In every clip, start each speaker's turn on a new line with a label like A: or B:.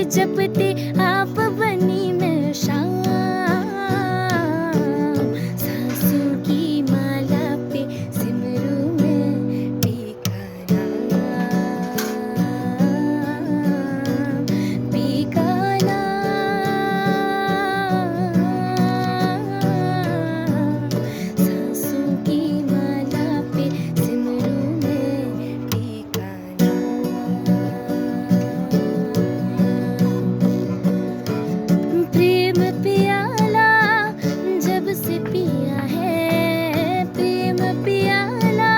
A: जपते आप बनी मैं शाम। सांसों की माला पे सिमरू मैं पीका नाम, पीका नाम। सांसों की माला पे सिमरू मैं पीका नाम। प्रेम प्याला जब से पिया है, प्रेम प्याला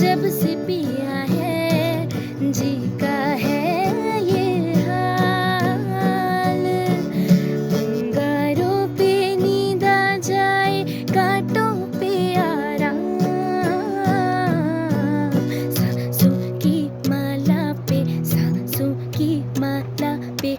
A: जब से पिया है, जी का है ये हाल। अंगारों पे नींद आ जाए, कांटों पे आराम। सांसों की माला पे, सांसों की माला पे